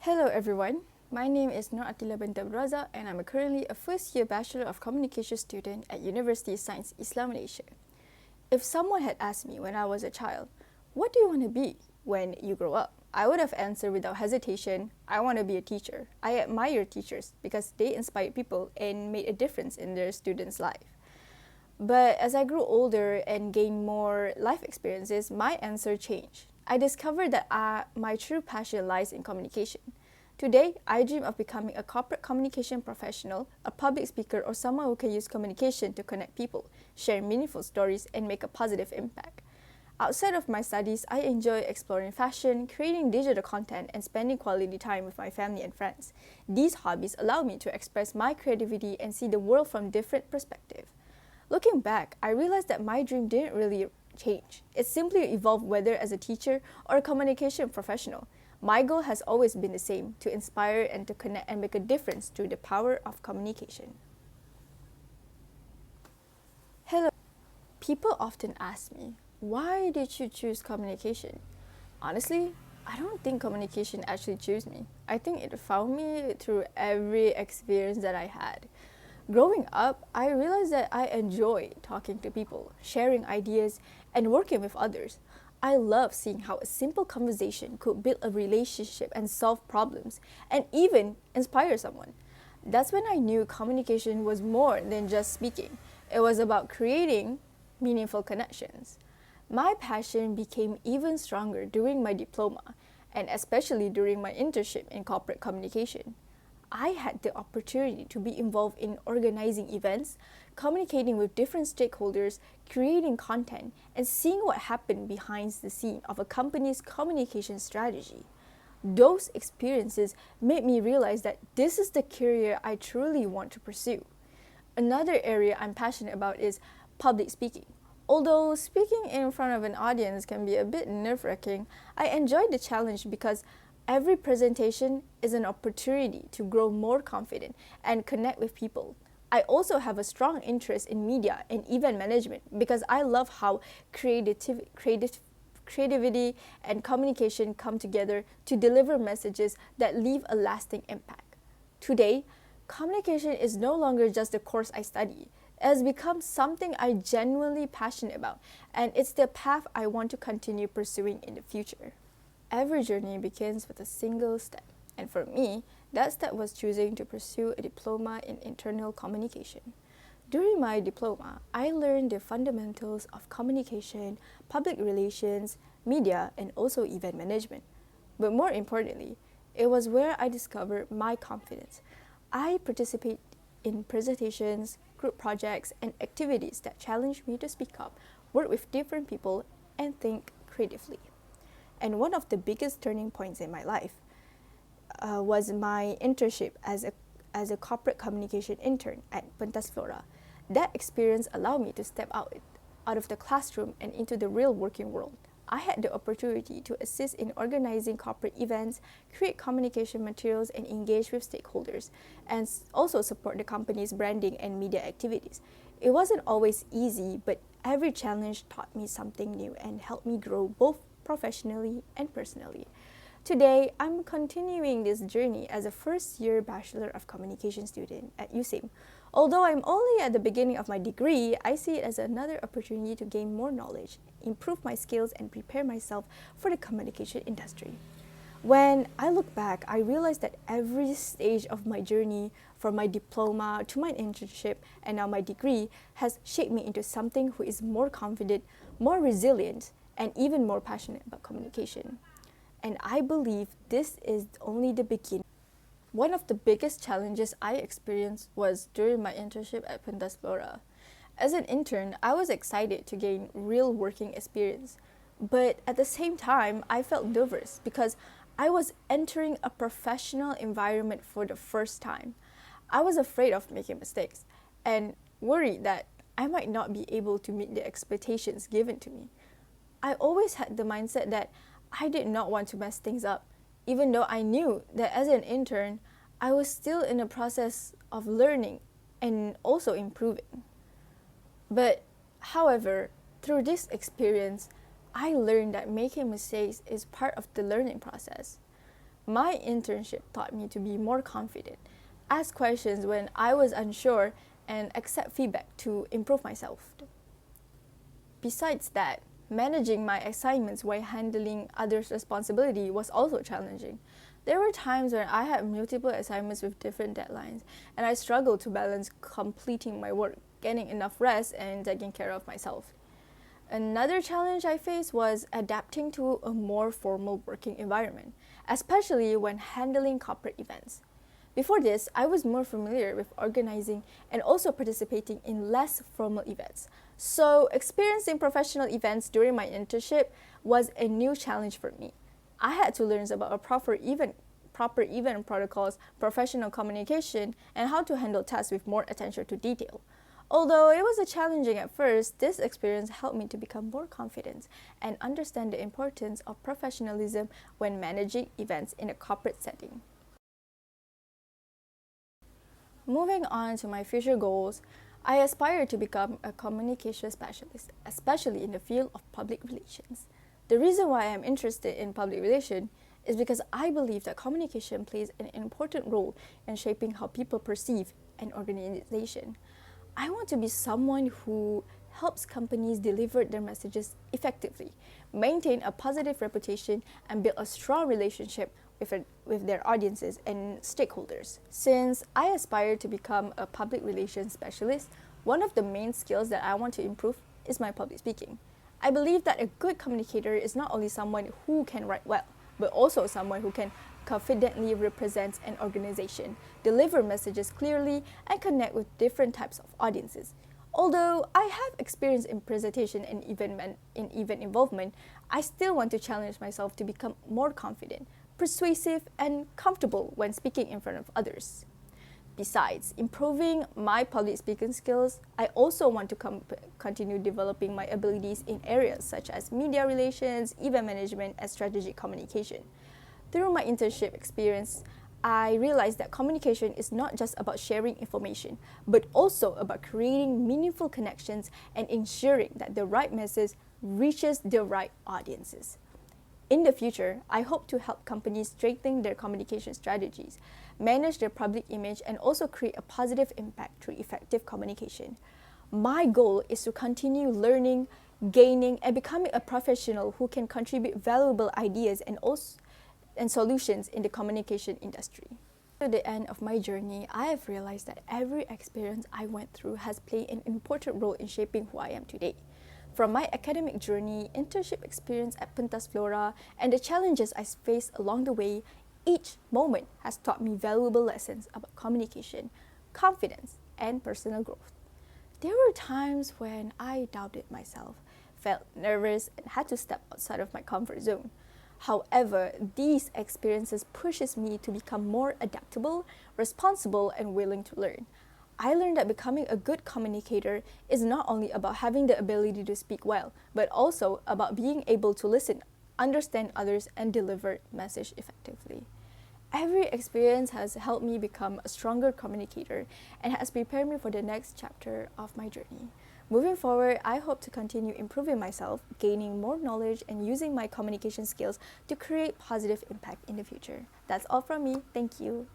Hello everyone, my name is Nur Atila bint Abraza and I'm currently a first-year Bachelor of Communication student at University of Science Islam Malaysia. If someone had asked me when I was a child, what do you want to be when you grow up? I would have answered without hesitation, I want to be a teacher. I admire teachers because they inspired people and made a difference in their students' life. But as I grew older and gained more life experiences, my answer changed. I discovered that my true passion lies in communication. Today, I dream of becoming a corporate communication professional, a public speaker, or someone who can use communication to connect people, share meaningful stories, and make a positive impact. Outside of my studies, I enjoy exploring fashion, creating digital content, and spending quality time with my family and friends. These hobbies allow me to express my creativity and see the world from different perspectives. Looking back, I realized that my dream didn't really change. It simply evolved whether as a teacher or a communication professional. My goal has always been the same, to inspire and to connect and make a difference through the power of communication. Hello. People often ask me, why did you choose communication? Honestly, I don't think communication actually chose me. I think it found me through every experience that I had. Growing up, I realized that I enjoy talking to people, sharing ideas, and working with others. I love seeing how a simple conversation could build a relationship and solve problems, and even inspire someone. That's when I knew communication was more than just speaking. It was about creating meaningful connections. My passion became even stronger during my diploma, and especially during my internship in corporate communication. I had the opportunity to be involved in organizing events, communicating with different stakeholders, creating content, and seeing what happened behind the scene of a company's communication strategy. Those experiences made me realize that this is the career I truly want to pursue. Another area I'm passionate about is public speaking. Although speaking in front of an audience can be a bit nerve-wracking, I enjoy the challenge because every presentation is an opportunity to grow more confident and connect with people. I also have a strong interest in media and event management because I love how creativity and communication come together to deliver messages that leave a lasting impact. Today, communication is no longer just a course I study. It has become something I genuinely passionate about, and it's the path I want to continue pursuing in the future. Every journey begins with a single step, and for me, that step was choosing to pursue a diploma in internal communication. During my diploma, I learned the fundamentals of communication, public relations, media, and also event management. But more importantly, it was where I discovered my confidence. I participate in presentations, group projects, and activities that challenge me to speak up, work with different people, and think creatively. And one of the biggest turning points in my life was my internship as a corporate communication intern at Pentas Flora. That experience allowed me to step out of the classroom and into the real working world. I had the opportunity to assist in organizing corporate events, create communication materials, and engage with stakeholders, and also support the company's branding and media activities. It wasn't always easy, but every challenge taught me something new and helped me grow both professionally and personally. Today, I'm continuing this journey as a first-year Bachelor of Communication student at USAM. Although I'm only at the beginning of my degree, I see it as another opportunity to gain more knowledge, improve my skills, and prepare myself for the communication industry. When I look back, I realize that every stage of my journey, from my diploma to my internship and now my degree, has shaped me into something who is more confident, more resilient, and even more passionate about communication. And I believe this is only the beginning. One of the biggest challenges I experienced was during my internship at Pentas Flora. As an intern, I was excited to gain real working experience, but at the same time, I felt nervous because I was entering a professional environment for the first time. I was afraid of making mistakes and worried that I might not be able to meet the expectations given to me. I always had the mindset that I did not want to mess things up, even though I knew that as an intern, I was still in the process of learning and also improving. But, however, through this experience, I learned that making mistakes is part of the learning process. My internship taught me to be more confident, ask questions when I was unsure, and accept feedback to improve myself. Besides that, managing my assignments while handling others' responsibility was also challenging. There were times when I had multiple assignments with different deadlines, and I struggled to balance completing my work, getting enough rest, and taking care of myself. Another challenge I faced was adapting to a more formal working environment, especially when handling corporate events. Before this, I was more familiar with organizing and also participating in less formal events. So, experiencing professional events during my internship was a new challenge for me. I had to learn about proper event protocols, professional communication, and how to handle tasks with more attention to detail. Although it was challenging at first, this experience helped me to become more confident and understand the importance of professionalism when managing events in a corporate setting. Moving on to my future goals, I aspire to become a communication specialist, especially in the field of public relations. The reason why I'm interested in public relations is because I believe that communication plays an important role in shaping how people perceive an organization. I want to be someone who helps companies deliver their messages effectively, maintain a positive reputation, and build a strong relationship with their audiences and stakeholders. Since I aspire to become a public relations specialist, one of the main skills that I want to improve is my public speaking. I believe that a good communicator is not only someone who can write well, but also someone who can confidently represent an organization, deliver messages clearly, and connect with different types of audiences. Although I have experience in presentation and event involvement, I still want to challenge myself to become more confident, persuasive, and comfortable when speaking in front of others. Besides improving my public speaking skills, I also want to continue developing my abilities in areas such as media relations, event management, and strategic communication. Through my internship experience, I realized that communication is not just about sharing information, but also about creating meaningful connections and ensuring that the right message reaches the right audiences. In the future, I hope to help companies strengthen their communication strategies, manage their public image, and also create a positive impact through effective communication. My goal is to continue learning, gaining, and becoming a professional who can contribute valuable ideas and solutions in the communication industry. At the end of my journey, I have realized that every experience I went through has played an important role in shaping who I am today. From my academic journey, internship experience at Pentas Flora, and the challenges I faced along the way, each moment has taught me valuable lessons about communication, confidence, and personal growth. There were times when I doubted myself, felt nervous, and had to step outside of my comfort zone. However, these experiences pushes me to become more adaptable, responsible, and willing to learn. I learned that becoming a good communicator is not only about having the ability to speak well, but also about being able to listen, understand others, and deliver message effectively. Every experience has helped me become a stronger communicator and has prepared me for the next chapter of my journey. Moving forward, I hope to continue improving myself, gaining more knowledge, and using my communication skills to create positive impact in the future. That's all from me. Thank you.